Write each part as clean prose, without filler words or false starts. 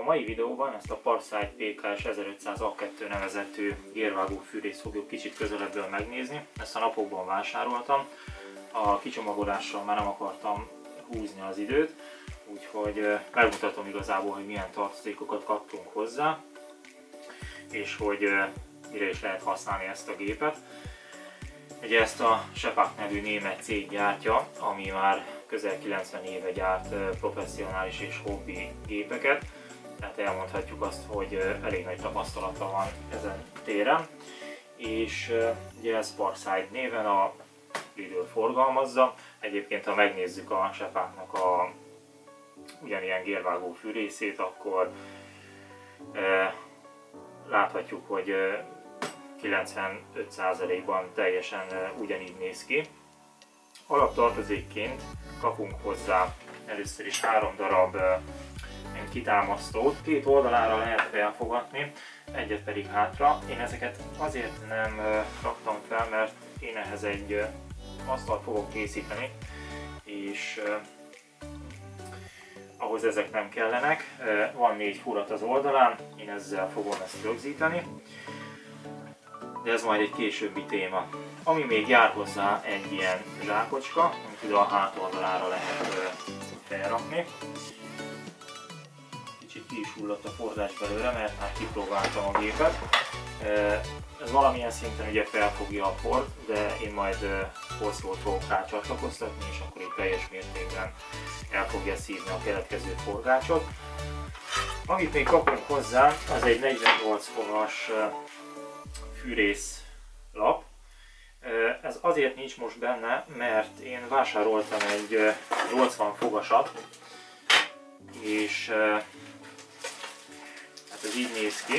mai videóban ezt a Parsite PKS 1500 A2 nevezetű gérvágó fűrészt fogjuk kicsit közelebbről megnézni. Ezt a napokban vásároltam. A kicsomagolással már nem akartam húzni az időt, úgyhogy megmutatom igazából, hogy milyen tartozékokat kaptunk hozzá, és hogy mire is lehet használni ezt a gépet. Ugye ezt a Shepak nevű német cég gyártja, ami már közel 90 éve gyárt professzionális és hobbi gépeket, tehát elmondhatjuk azt, hogy elég nagy tapasztalata van ezen téren, és ugye ez Parsite néven a Lidl forgalmazza. Egyébként ha megnézzük a Shepaknak a ugyanilyen gérvágó fűrészét, akkor láthatjuk, hogy 95%-ban teljesen ugyanígy néz ki. Alaptartozékként kapunk hozzá először is 3 darab kitámasztót, 2 oldalára lehet felfogatni, egyet pedig hátra. Én ezeket azért nem raktam fel, mert én ehhez egy asztalt fogok készíteni, és ahhoz ezek nem kellenek. Van 4 furat az oldalán, én ezzel fogom ezt rögzíteni, de ez majd egy későbbi téma. Ami még jár hozzá, egy ilyen zsákocska, amit ide a hátoldalára lehet felrakni. Kicsit ki is hullott a forrás belőle, mert már kipróbáltam a gépet. Ez valamilyen szinten ugye felfogja a port, de én majd hosszút fogok rá csatlakoztatni, és akkor itt teljes mértékben el fogja szívni a keletkező forgácsot. Amit még kapunk hozzá, az egy 48 fogas fűrészlap. Ez azért nincs most benne, mert én vásároltam egy 80 fogasat, és hát ez így néz ki.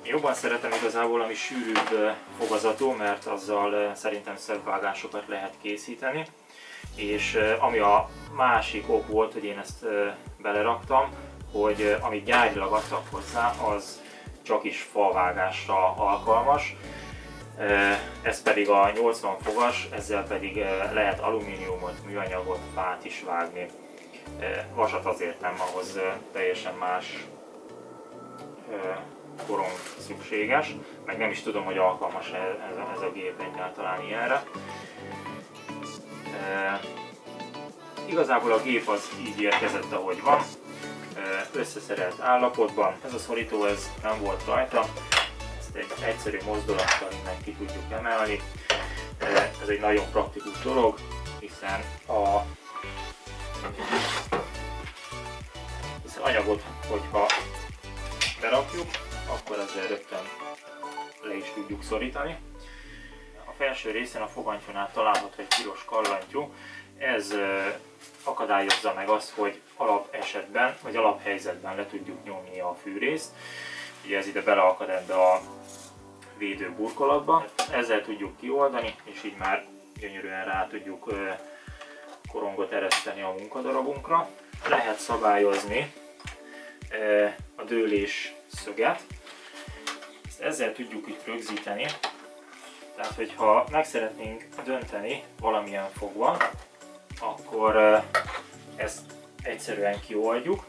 Én jobban szeretem igazából, ami sűrűbb fogazatú, mert azzal szerintem szebb vágásokat lehet készíteni. És ami a másik ok volt, hogy én ezt beleraktam, hogy amit gyárilag adtak hozzá, az csak is favágásra alkalmas. Ez pedig a 80 fogas, ezzel pedig lehet alumíniumot, műanyagot, fát is vágni. Vasat azért nem, ahhoz teljesen más korong szükséges, meg nem is tudom, hogy alkalmas ez a gép egyáltalán ilyenre. Igazából a gép az így érkezett, ahogy van, összeszerelt állapotban. Ez a szorító ez nem volt rajta, ezt egy egyszerű mozdulattal innen ki tudjuk emelni. Ez egy nagyon praktikus dolog, hiszen anyagot, hogyha berakjuk, akkor ezzel rögtön le is tudjuk szorítani. A felső részen a fogantyúnál található egy piros kallantyú. Ez akadályozza meg azt, hogy alap esetben vagy alaphelyzetben le tudjuk nyomni a fűrészt. Ugye ez ide beleakad ebbe a védő burkolatba. Ezzel tudjuk kioldani, és így már gyönyörűen rá tudjuk korongot ereszteni a munkadarabunkra. Lehet szabályozni a dőlés szöget. Ezt ezzel tudjuk itt rögzíteni. Tehát, hogyha meg szeretnénk dönteni valamilyen fogva, akkor ezt egyszerűen kioldjuk.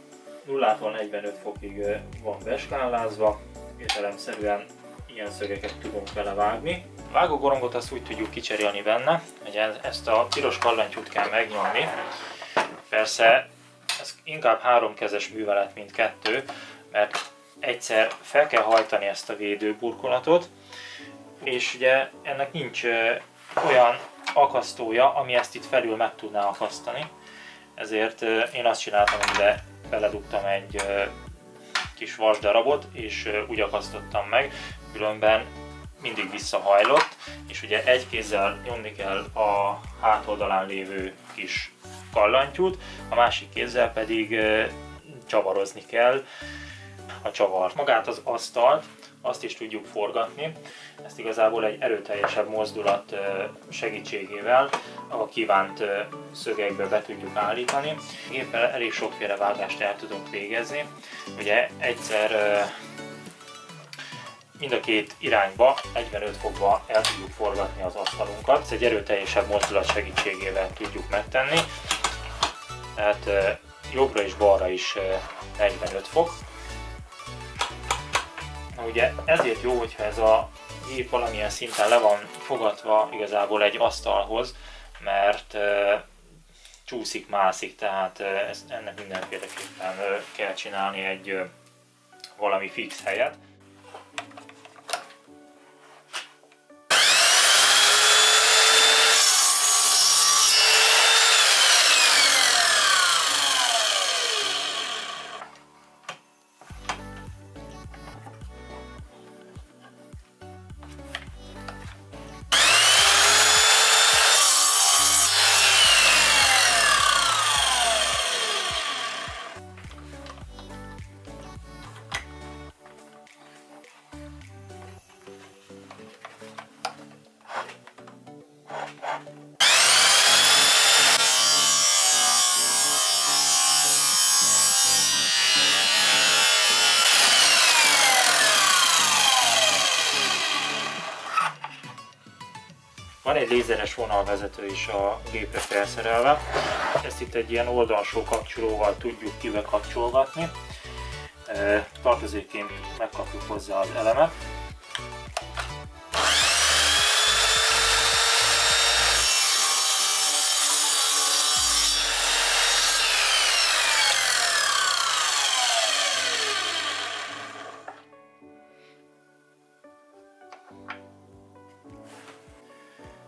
0-tól 45 fokig van beskálázva, értelemszerűen ilyen szögeket tudunk vele vágni. A vágógorongot azt úgy tudjuk kicserélni benne, hogy ezt a piros kallantyút kell megnyomni. Persze ez inkább 3 kezes művelet, mint 2, mert egyszer fel kell hajtani ezt a védőburkolatot, és ugye ennek nincs olyan akasztója, ami ezt itt felül meg tudná akasztani. Ezért én azt csináltam, hogy ide beledugtam egy kis vasdarabot, és úgy akasztottam meg, különben mindig visszahajlott, és ugye egy kézzel nyomni kell a hátoldalán lévő kis kallantyút, a másik kézzel pedig csavarozni kell a csavart. Magát az asztalt, azt is tudjuk forgatni, ezt igazából egy erőteljesebb mozdulat segítségével a kívánt szögekbe be tudjuk állítani. Géppel elég sokféle vágást el tudunk végezni. Ugye egyszer mind a két irányba 45 fokba el tudjuk forgatni az asztalunkat. Ezt egy erőteljesebb mozdulat segítségével tudjuk megtenni. Tehát jobbra és balra is 45 fok. Na ugye ezért jó, hogyha ez a gép valamilyen szinten le van fogatva igazából egy asztalhoz, mert csúszik, mászik, tehát ennek mindenféleképpen kell csinálni egy valami fix helyet. Van egy lézeres vonalvezető is a gépre felszerelve. Ezt itt egy ilyen oldalsó kapcsolóval tudjuk kibekapcsolgatni. Tartozékként megkapjuk hozzá az elemet.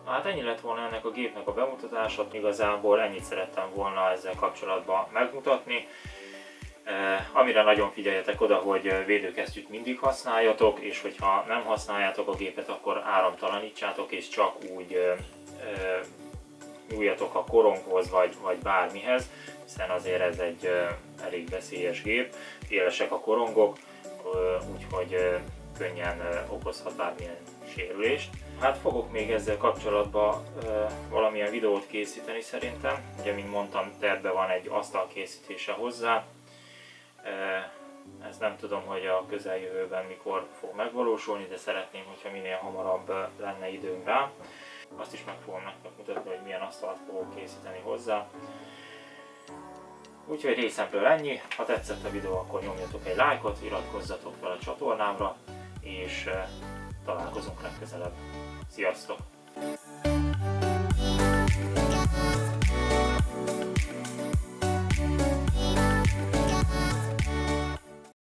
Hát ennyi lett volna ennek a gépnek a bemutatása, igazából ennyit szerettem volna ezzel kapcsolatban megmutatni. Amire nagyon figyeljetek oda, hogy védőkesztyűt mindig használjatok, és hogyha nem használjátok a gépet, akkor áramtalanítsátok, és csak úgy nyúljatok a koronghoz vagy bármihez, hiszen azért ez egy elég veszélyes gép, élesek a korongok, úgyhogy könnyen okozhat bármilyen sérülést. Hát fogok még ezzel kapcsolatban valamilyen videót készíteni szerintem. Ugye, mint mondtam, tervben van egy asztal készítése hozzá. Ezt nem tudom, hogy a közeljövőben mikor fog megvalósulni, de szeretném, hogyha minél hamarabb lenne időm rá. Azt is meg fogom nektek mutatni, hogy milyen asztalt fogok készíteni hozzá. Úgyhogy részemről ennyi. Ha tetszett a videó, akkor nyomjatok egy lájkot, iratkozzatok fel a csatornámra, és találkozunk legközelebb. Sziasztok!